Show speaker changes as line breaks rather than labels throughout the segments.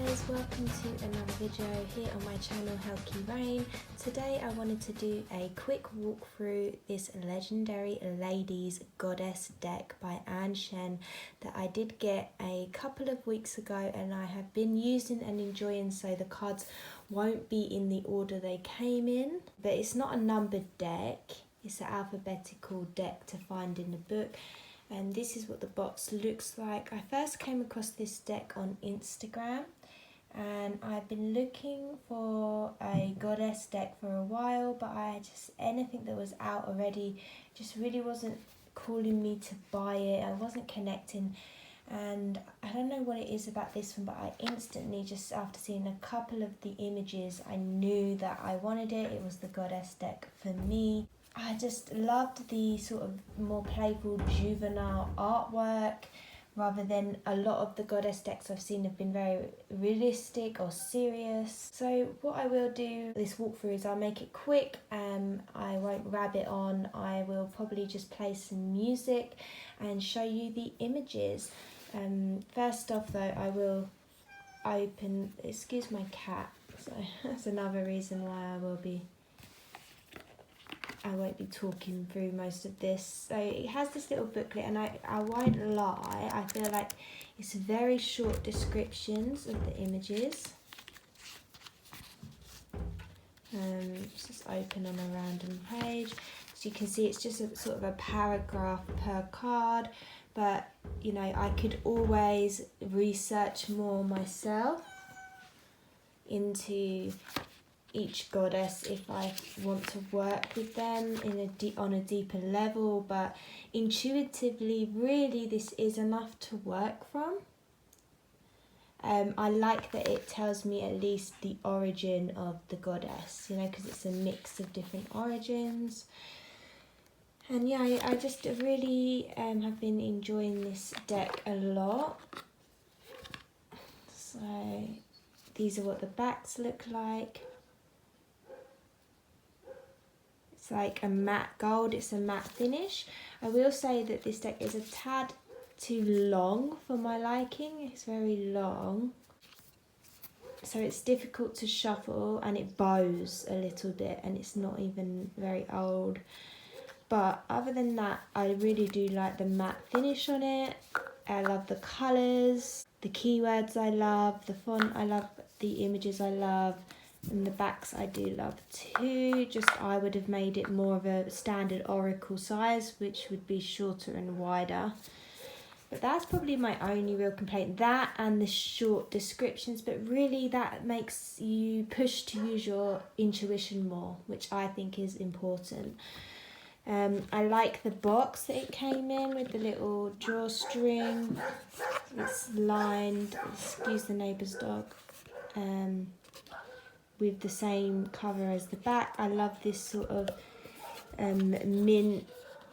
guys, welcome to another video here on my channel Helki Rain. Today I wanted to do a quick walk through this legendary Ladies Goddess deck by Ann Shen that I did get a couple of weeks ago and I have been using and enjoying, so the cards won't be in the order they came in, but it's not a numbered deck, it's an alphabetical deck to find in the book. And this is what the box looks like. I first came across this deck on Instagram and I've been looking for a goddess deck for a while, but anything that was out already just really wasn't calling me to buy it. I wasn't connecting, and I don't know what it is about this one, but I instantly, just after seeing a couple of the images, I knew that I wanted it. It was the goddess deck for me. I just loved the sort of more playful juvenile artwork rather than a lot of the goddess decks I've seen have been very realistic or serious. So what I will do this walkthrough is I'll make it quick. I won't rabbit on. I will probably just play some music and show you the images. First off though, I will open, excuse my cat, so that's another reason why I won't be talking through most of this. So it has this little booklet, and I won't lie, I feel like it's very short descriptions of the images. It's just open on a random page. So you can see it's just a sort of a paragraph per card, but you know, I could always research more myself into each goddess if I want to work with them on a deeper level, but intuitively really this is enough to work from. I like that it tells me at least the origin of the goddess, you know, because it's a mix of different origins. And yeah, I just really have been enjoying this deck a lot. So these are what the backs look like. It's like a matte gold, it's a matte finish. I will say that this deck is a tad too long for my liking. It's very long, so it's difficult to shuffle and it bows a little bit, and it's not even very old. But other than that, I really do like the matte finish on it. I love the colours, the keywords I love, the font I love, the images I love. And the backs I do love too. Just I would have made it more of a standard oracle size, which would be shorter and wider. But that's probably my only real complaint. That and the short descriptions, but really that makes you push to use your intuition more, which I think is important. I like the box that it came in with the little drawstring. It's lined, excuse the neighbour's dog. With the same cover as the back. I love this sort of mint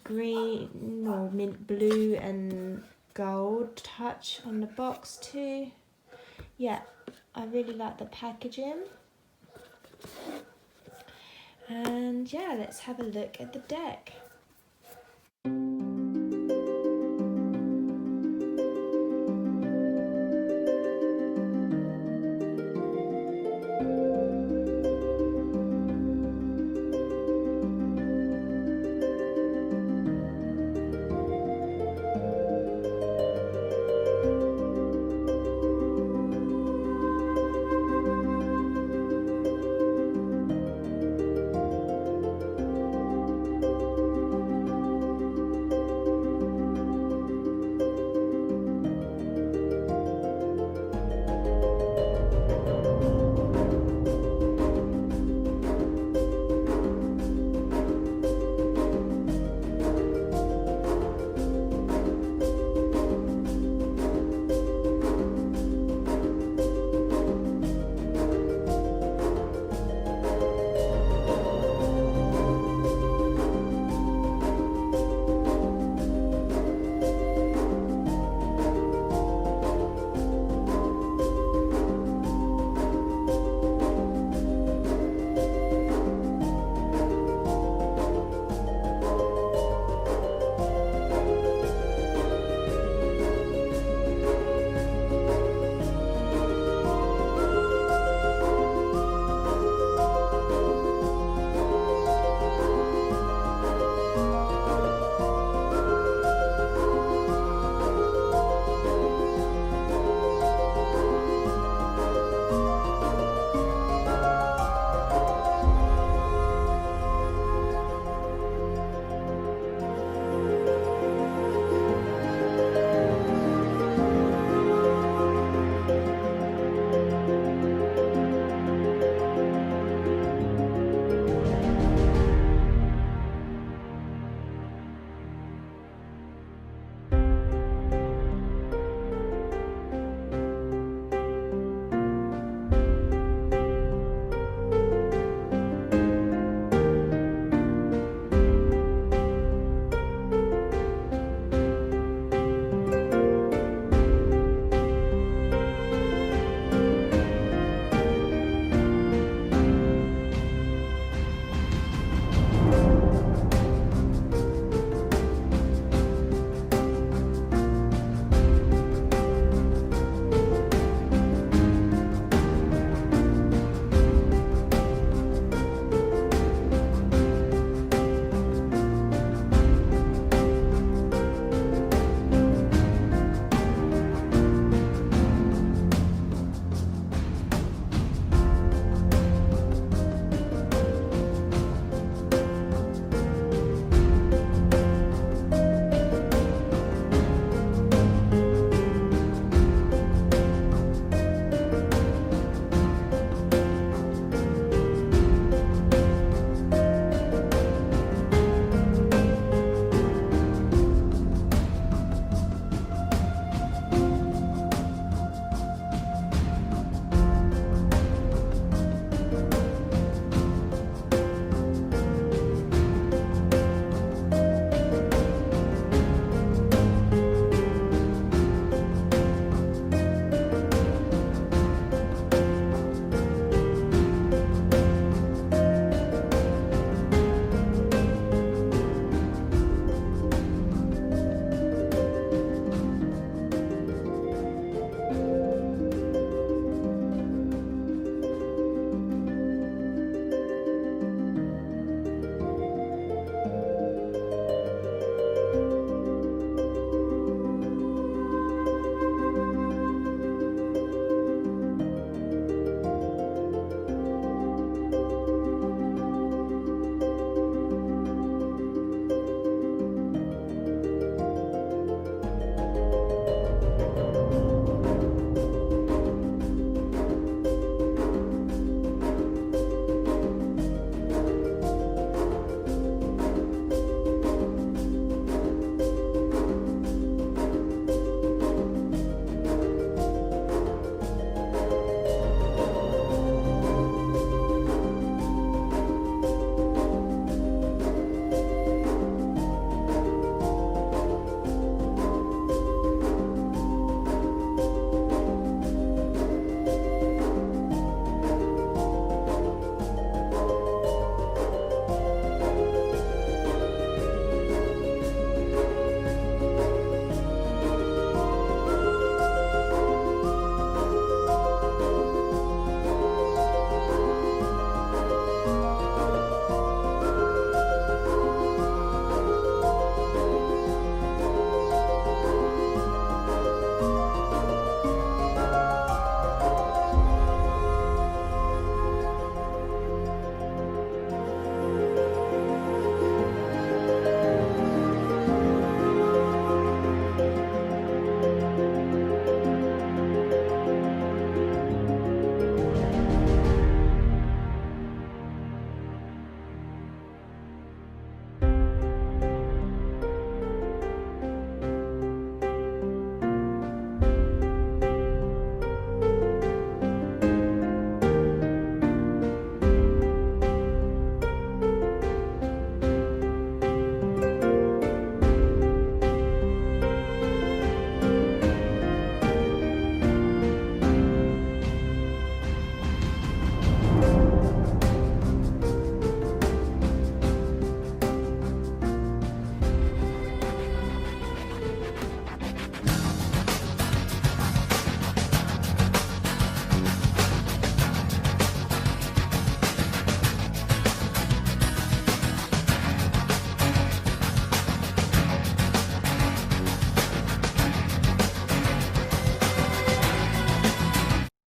green or mint blue and gold touch on the box too. Yeah, I really like the packaging. And yeah, let's have a look at the deck.